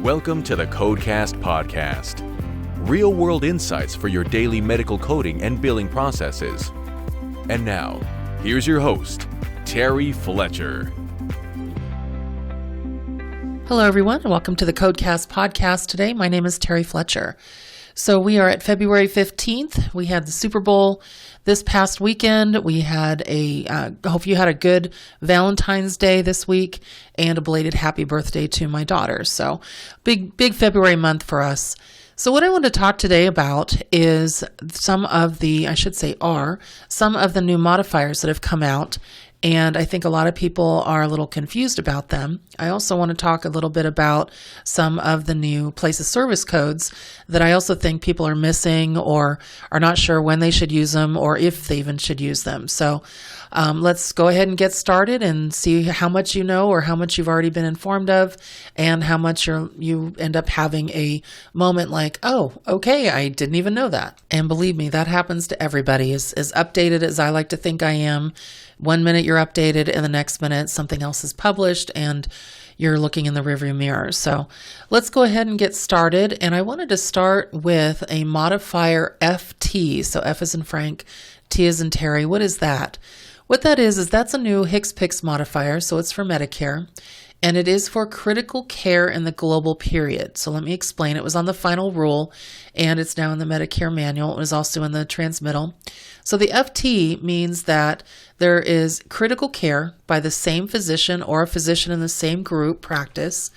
Welcome to the CodeCast podcast. Real-world insights for your daily medical coding and billing processes. And now, here's your host, Terry Fletcher. Hello, everyone, and welcome to the CodeCast podcast today. My name is Terry Fletcher. So we are at February 15th. We had the Super Bowl this past weekend. We had hope you had a good Valentine's Day this week and a belated happy birthday to my daughter. So big February month for us. So what I want to talk today about is some of the new modifiers that have come out. And I think a lot of people are a little confused about them. I also want to talk a little bit about some of the new place of service codes that I also think people are missing or are not sure when they should use them or if they even should use them. So let's go ahead and get started and see how much you know or how much you've already been informed of and how much you end up having a moment like, oh, okay, I didn't even know that. And believe me, that happens to everybody. As updated as I like to think I am, 1 minute you're updated and the next minute something else is published and you're looking in the rearview mirror. So let's go ahead and get started. And I wanted to start with a modifier FT. So F as in Frank, T as in Terry. What is that? What that is that's a new HCPCS modifier. So it's for Medicare. And it is for critical care in the global period. So let me explain. It was on the final rule, and it's now in the Medicare manual. It was also in the transmittal. So the FT means that there is critical care by the same physician or a physician in the same group practice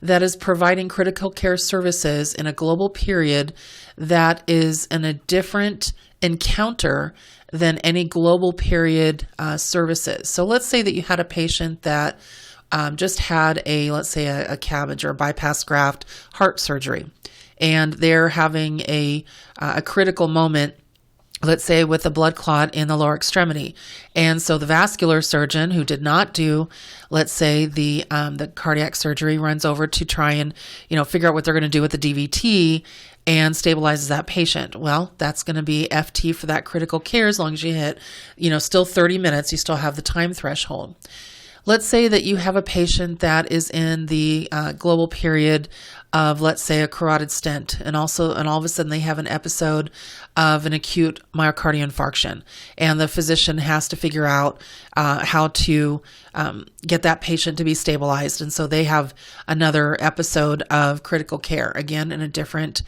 that is providing critical care services in a global period that is in a different encounter than any global period services. So let's say that you had a patient that just had let's say a CABG or a bypass graft heart surgery, and they're having a critical moment, let's say with a blood clot in the lower extremity. And so the vascular surgeon who did not do, let's say the cardiac surgery, runs over to try and, figure out what they're going to do with the DVT and stabilizes that patient. Well, that's going to be FT for that critical care as long as you hit, still 30 minutes, you still have the time threshold. Let's say that you have a patient that is in the global period of, let's say, a carotid stent, and all of a sudden they have an episode of an acute myocardial infarction, and the physician has to figure out how to get that patient to be stabilized, and so they have another episode of critical care, again in a different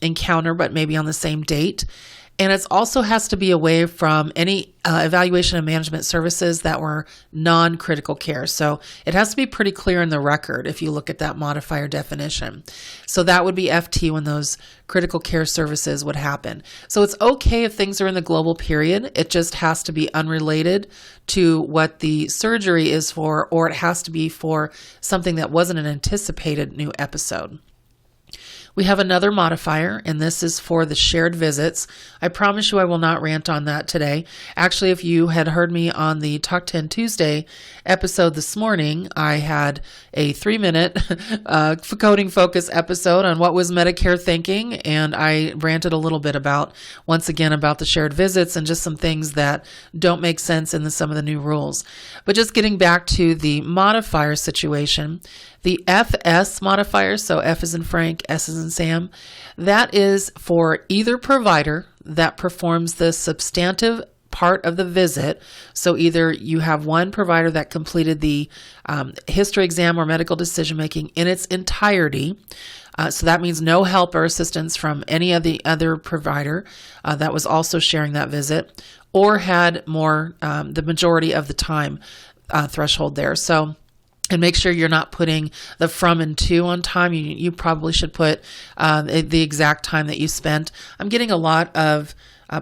encounter, but maybe on the same date. And it also has to be away from any evaluation and management services that were non-critical care. So it has to be pretty clear in the record if you look at that modifier definition. So that would be FT when those critical care services would happen. So it's okay if things are in the global period. It just has to be unrelated to what the surgery is for, or it has to be for something that wasn't an anticipated new episode. We have another modifier, and this is for the shared visits. I promise you I will not rant on that today. Actually, if you had heard me on the Talk 10 Tuesday episode this morning, I had a 3-minute coding focus episode on what was Medicare thinking, and I ranted a little bit once again about the shared visits and just some things that don't make sense in some of the new rules. But just getting back to the modifier situation, the FS modifier, so F as in Frank, S as in Sam, that is for either provider that performs the substantive part of the visit. So either you have one provider that completed the history exam or medical decision making in its entirety. So that means no help or assistance from any of the other provider that was also sharing that visit, or had the majority of the time threshold there. So, and make sure you're not putting the from and to on time. You probably should put the exact time that you spent. I'm getting a lot of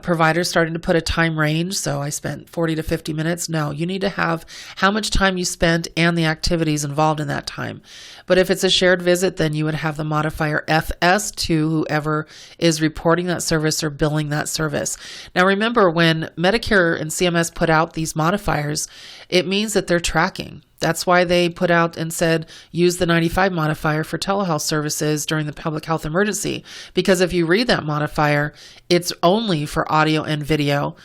providers starting to put a time range. So I spent 40 to 50 minutes. No, you need to have how much time you spent and the activities involved in that time. But if it's a shared visit, then you would have the modifier FS to whoever is reporting that service or billing that service. Now remember, when Medicare and CMS put out these modifiers, it means that they're tracking. That's why they put out and said, use the 95 modifier for telehealth services during the public health emergency. Because if you read that modifier, it's only for audio and video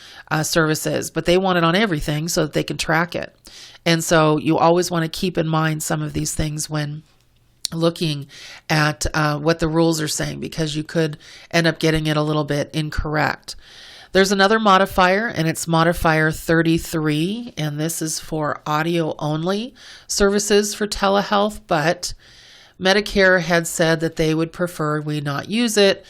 services, but they want it on everything so that they can track it. And so you always want to keep in mind some of these things when looking at what the rules are saying, because you could end up getting it a little bit incorrect. There's another modifier, and it's Modifier 33, and this is for audio-only services for telehealth, but Medicare had said that they would prefer we not use it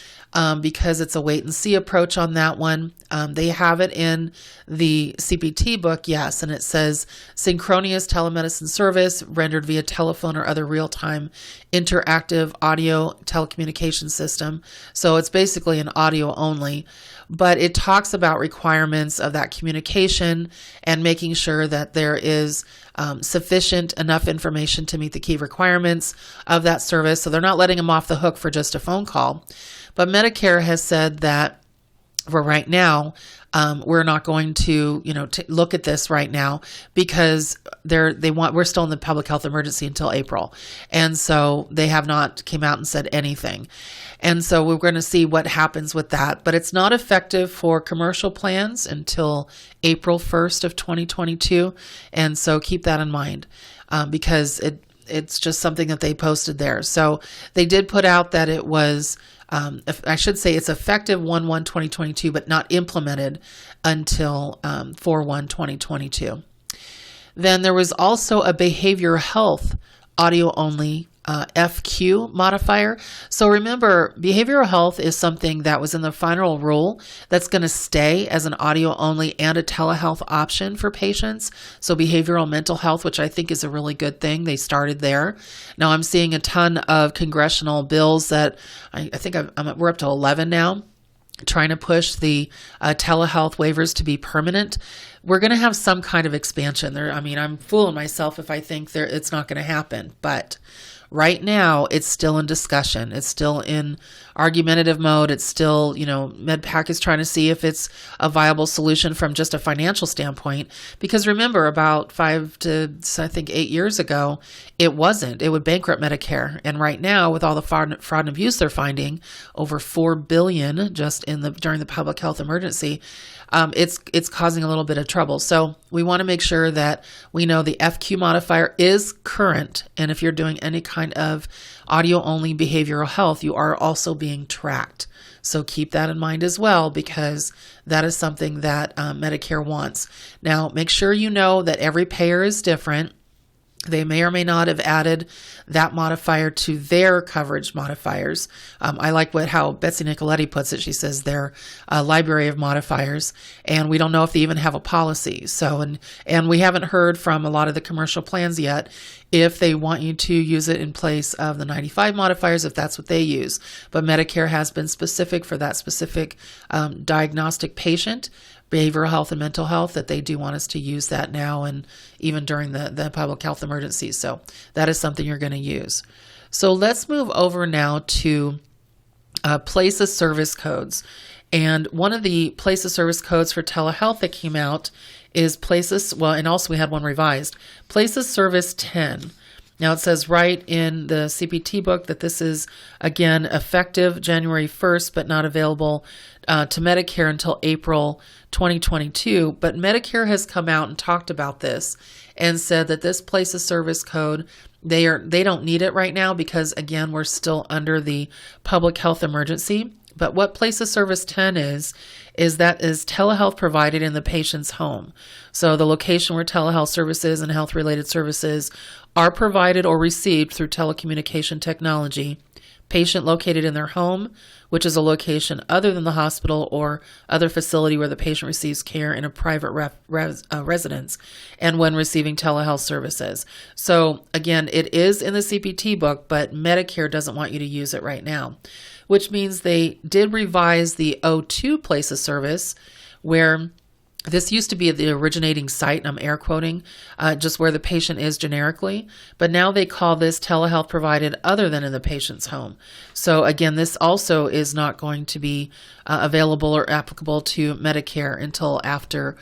because it's a wait-and-see approach on that one. They have it in the CPT book, yes, and it says synchronous telemedicine service rendered via telephone or other real-time interactive audio telecommunication system. So it's basically an audio only, but it talks about requirements of that communication and making sure that there is sufficient enough information to meet the key requirements of that service. So they're not letting them off the hook for just a phone call. But Medicare has said that for right now, we're not going to, look at this right now because we're still in the public health emergency until April. And so they have not came out and said anything. And so we're going to see what happens with that, but it's not effective for commercial plans until April 1st of 2022. And so keep that in mind, because it's just something that they posted there. So they did put out that it was, I should say it's effective 1/1/2022, but not implemented until 4/1/2022. Then there was also a behavioral health audio only FQ modifier. So remember, behavioral health is something that was in the final rule that's going to stay as an audio only and a telehealth option for patients. So behavioral mental health, which I think is a really good thing. They started there. Now I'm seeing a ton of congressional bills that I think we're up to 11 now, trying to push the telehealth waivers to be permanent. We're going to have some kind of expansion there. I mean, I'm fooling myself if I think it's not going to happen, but right now, it's still in discussion. It's still in argumentative mode. It's still, MedPAC is trying to see if it's a viable solution from just a financial standpoint. Because remember, about 5 to, I think, 8 years ago, it wasn't. It would bankrupt Medicare. And right now, with all the fraud and abuse they're finding, over $4 billion just during the public health emergency, it's causing a little bit of trouble. So we want to make sure that we know the FQ modifier is current. And if you're doing any kind of audio-only behavioral health, you are also being tracked. So keep that in mind as well, because that is something that Medicare wants. Now, make sure you know that every payer is different. They may or may not have added that modifier to their coverage modifiers. I like how Betsy Nicoletti puts it. She says they're a library of modifiers, and we don't know if they even have a policy. So, and we haven't heard from a lot of the commercial plans yet if they want you to use it in place of the 95 modifiers, if that's what they use. But Medicare has been specific for that specific diagnostic patient, behavioral health and mental health, that they do want us to use that now and even during the public health emergency. So that is something you're going to use. So let's move over now to place of service codes. And one of the place of service codes for telehealth that came out is and also we had one revised, place of service 10. Now it says right in the CPT book that this is, again, effective January 1st, but not available to Medicare until April 2022. But Medicare has come out and talked about this and said that this place of service code, they don't need it right now because, again, we're still under the public health emergency. But what place of service 10 is telehealth provided in the patient's home. So the location where telehealth services and health-related services are provided or received through telecommunication technology, patient located in their home, which is a location other than the hospital or other facility where the patient receives care in a private residence, and when receiving telehealth services. So again, it is in the CPT book, but Medicare doesn't want you to use it right now, which means they did revise the O2 place of service, where this used to be the originating site, and I'm air quoting, just where the patient is generically, but now they call this telehealth provided other than in the patient's home. So again, this also is not going to be available or applicable to Medicare until after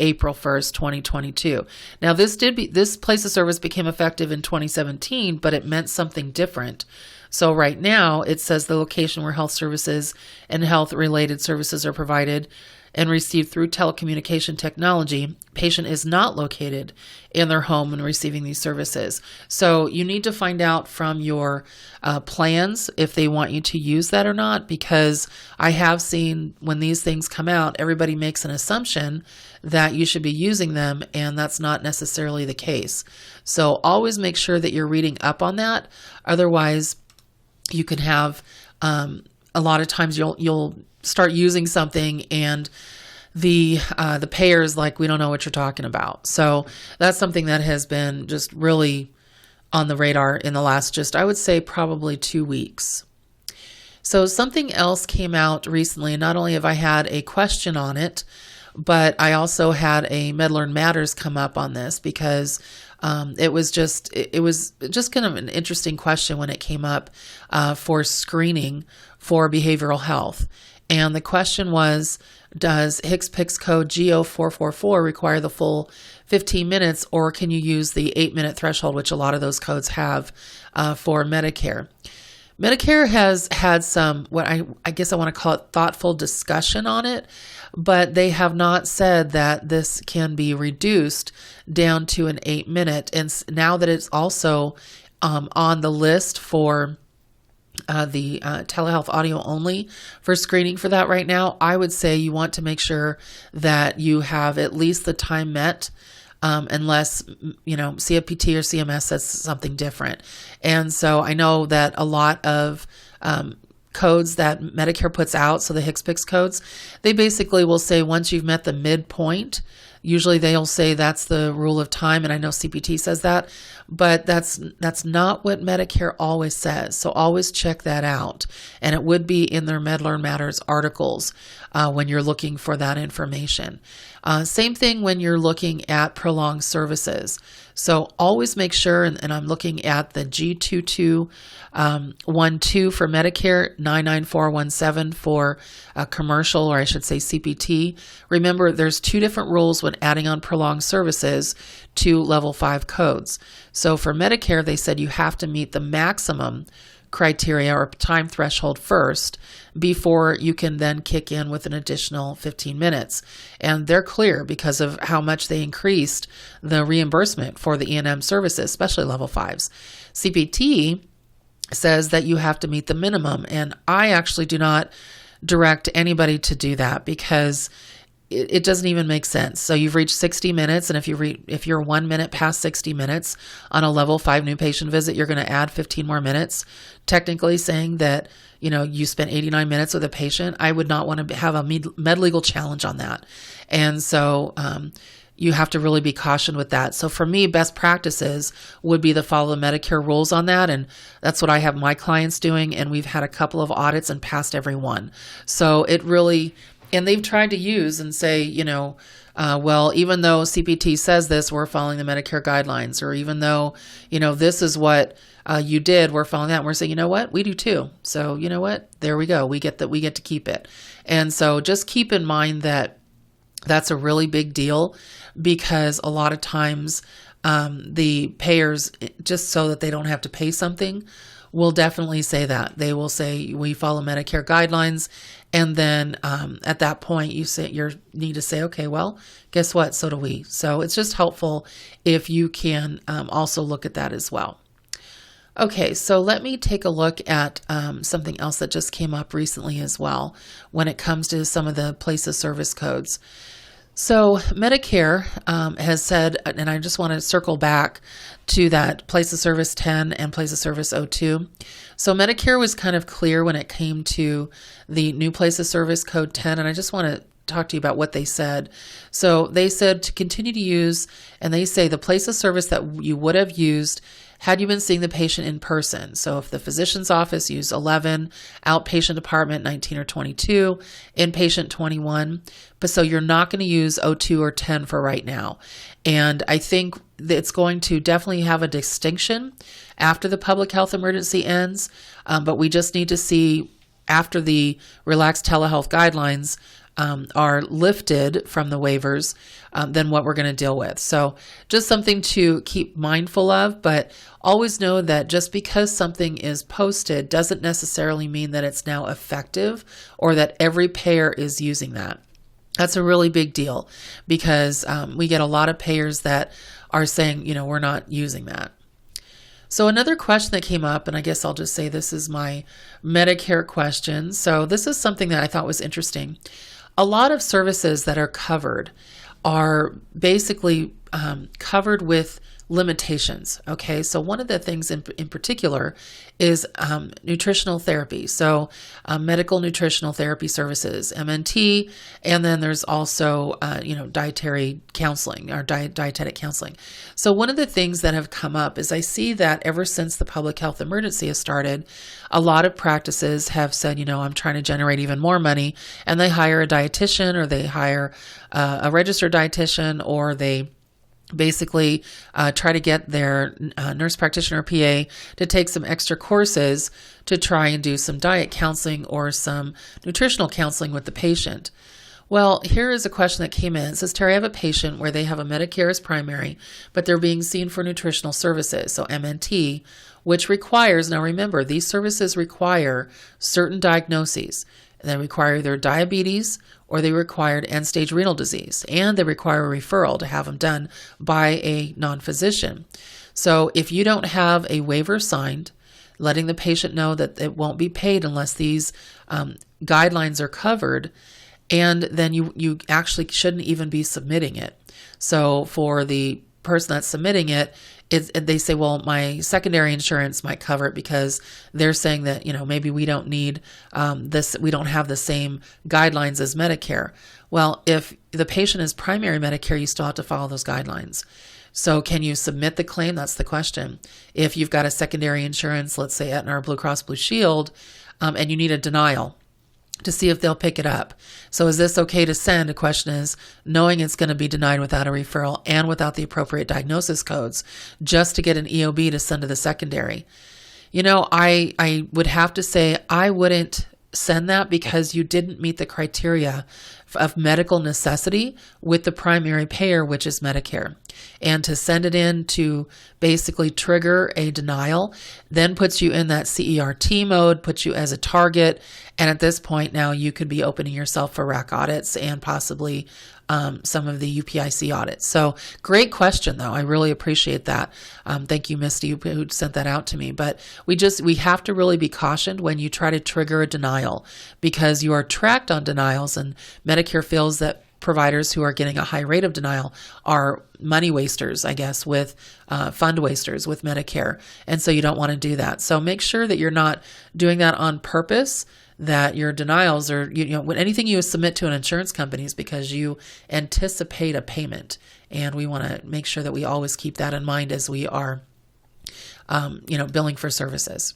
April 1st, 2022. Now this place of service became effective in 2017, but it meant something different. So right now it says the location where health services and health-related services are provided and received through telecommunication technology, patient is not located in their home and receiving these services. So you need to find out from your plans if they want you to use that or not, because I have seen when these things come out, everybody makes an assumption that you should be using them, and that's not necessarily the case. So always make sure that you're reading up on that. Otherwise, you can have a lot of times you'll start using something and the payer's like, we don't know what you're talking about. So that's something that has been just really on the radar in the last I would say probably 2 weeks. So something else came out recently, and not only have I had a question on it, but I also had a MedLearn Matters come up on this because it was just kind of an interesting question when it came up for screening for behavioral health. And the question was, does HCPCS code G0444 require the full 15 minutes, or can you use the 8-minute threshold, which a lot of those codes have for Medicare? Medicare has had some, what I guess I want to call it, thoughtful discussion on it, but they have not said that this can be reduced down to an 8-minute. And now that it's also on the list for the telehealth audio only for screening for that right now, I would say you want to make sure that you have at least the time met, unless, CFPT or CMS says something different. And so I know that a lot of codes that Medicare puts out, so the HCPCS codes, they basically will say once you've met the midpoint, usually they'll say that's the rule of time, and I know CPT says that, but that's not what Medicare always says. So always check that out, and it would be in their MedLearn Matters articles when you're looking for that information. Same thing when you're looking at prolonged services. So always make sure, and I'm looking at the G2212 for Medicare, 99417 for commercial, or I should say CPT. Remember, there's 2 different rules when adding on prolonged services to level 5 codes. So for Medicare, they said you have to meet the maximum criteria or time threshold first before you can then kick in with an additional 15 minutes. And they're clear because of how much they increased the reimbursement for the E&M services, especially level 5s. CPT says that you have to meet the minimum. And I actually do not direct anybody to do that because it doesn't even make sense. So you've reached 60 minutes, and if you're 1 minute past 60 minutes on a level 5 new patient visit, you're going to add 15 more minutes, technically saying that you spent 89 minutes with a patient. I would not want to have a med legal challenge on that. And so you have to really be cautioned with that. So for me, best practices would be to follow the Medicare rules on that. And that's what I have my clients doing. And we've had a couple of audits and passed every one. So it really... And they've tried to use and say, well, even though CPT says this, we're following the Medicare guidelines, or even though, this is what you did, we're following that. And we're saying, you know what, we do too. So you know what, there we go. We get to keep it. And so just keep in mind that that's a really big deal, because a lot of times the payers, just so that they don't have to pay something, will definitely say that. They will say, we follow Medicare guidelines. And then at that point, you need to say, okay, well, guess what? So do we. So it's just helpful if you can also look at that as well. Okay, so let me take a look at something else that just came up recently as well when it comes to some of the place of service codes. So Medicare has said, and I just want to circle back to that place of service 10 and place of service 02. So Medicare was kind of clear when it came to the new place of service code 10, and I just want to talk to you about what they said. So they said to continue to use, and they say the place of service that you would have used had you been seeing the patient in person. So if the physician's office used 11, outpatient department 19 or 22, inpatient 21. But so you're not going to use 02 or 10 for right now. And I think that it's going to definitely have a distinction after the public health emergency ends. But we just need to see after the relaxed telehealth guidelines are lifted from the waivers, then what we're going to deal with. So just something to keep mindful of, but always know that just because something is posted doesn't necessarily mean that it's now effective or that every payer is using that. That's a really big deal because we get a lot of payers that are saying, we're not using that. So another question that came up, and I guess I'll just say this is my Medicare question. So this is something that I thought was interesting. A lot of services that are covered are basically covered with limitations. Okay, so one of the things in particular is nutritional therapy. So medical nutritional therapy services, MNT, and then there's also dietary counseling or dietetic counseling. So one of the things that have come up is I see that ever since the public health emergency has started, a lot of practices have said, I'm trying to generate even more money, and they hire a dietitian or they hire a registered dietitian, or they basically try to get their nurse practitioner PA to take some extra courses to try and do some diet counseling or some nutritional counseling with the patient. Well, here is a question that came in. It says, Terry, I have a patient where they have a Medicare as primary, but they're being seen for nutritional services, so MNT, which requires, now remember, these services require certain diagnoses. They require either diabetes or they require end-stage renal disease, and they require a referral to have them done by a non-physician. So if you don't have a waiver signed, letting the patient know that it won't be paid unless these guidelines are covered, and then you actually shouldn't even be submitting it. So for the person that's submitting it, they say, well, my secondary insurance might cover it because they're saying that, maybe we don't need this, we don't have the same guidelines as Medicare. Well, if the patient is primary Medicare, you still have to follow those guidelines. So can you submit the claim? That's the question. If you've got a secondary insurance, let's say Aetna or Blue Cross Blue Shield, and you need a denial to see if they'll pick it up. So is this okay to send? The question is, knowing it's going to be denied without a referral and without the appropriate diagnosis codes, just to get an EOB to send to the secondary. I would have to say I wouldn't send that because you didn't meet the criteria of medical necessity with the primary payer, which is Medicare. And to send it in to basically trigger a denial then puts you in that CERT mode, puts you as a target. And at this point now you could be opening yourself for RAC audits and possibly some of the UPIC audits. So great question though. I really appreciate that. Thank you, Misty, who sent that out to me. But we have to really be cautioned when you try to trigger a denial, because you are tracked on denials, and Medicare feels that providers who are getting a high rate of denial are money wasters, I guess, with fund wasters with Medicare. And so you don't want to do that. So make sure that you're not doing that on purpose, that your denials are, when anything you submit to an insurance company is because you anticipate a payment. And we want to make sure that we always keep that in mind as we are, billing for services.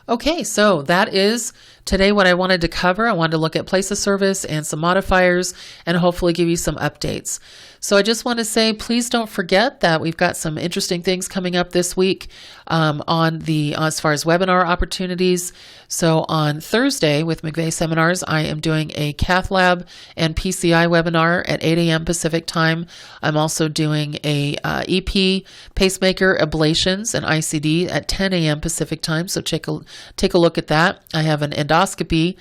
Okay, so that is today what I wanted to cover. I wanted to look at place of service and some modifiers and hopefully give you some updates. So I just want to say, please don't forget that we've got some interesting things coming up this week as far as webinar opportunities. So on Thursday with McVeigh Seminars, I am doing a cath lab and PCI webinar at 8 a.m. Pacific time. I'm also doing a EP pacemaker ablations and ICD at 10 a.m. Pacific time. So take a look at that. I have an endoscopy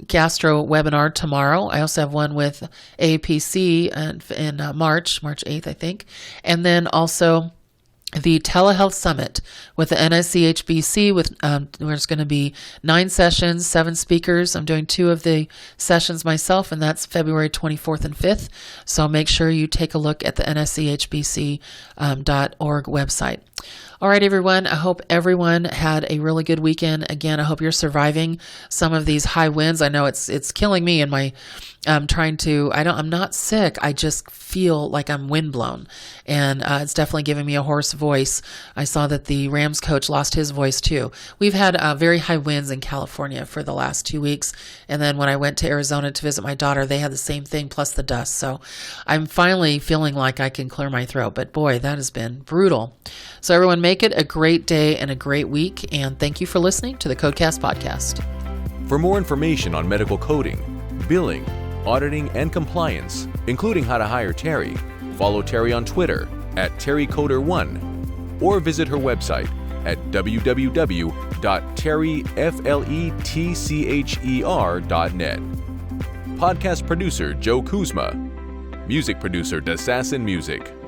gastro webinar tomorrow. I also have one with AAPC in March 8th, I think. And then also the Telehealth Summit with the NSCHBC there's going to be 9 sessions, 7 speakers. I'm doing 2 of the sessions myself, and that's February 24th and 5th. So make sure you take a look at the NSCHBC.org website. All right, everyone. I hope everyone had a really good weekend. Again, I hope you're surviving some of these high winds. I know it's killing me, and I'm not sick. I just feel like I'm windblown, and it's definitely giving me a hoarse voice. I saw that the Rams coach lost his voice too. We've had very high winds in California for the last 2 weeks, and then when I went to Arizona to visit my daughter, they had the same thing plus the dust. So I'm finally feeling like I can clear my throat, but boy, that has been brutal. So everyone, make it a great day and a great week, and thank you for listening to the CodeCast podcast. For more information on medical coding, billing, auditing, and compliance, including how to hire Terry, follow Terry on Twitter at TerryCoder1 or visit her website at www.terryfletcher.net. Podcast producer Joe Kuzma. Music producer Dassassin Music.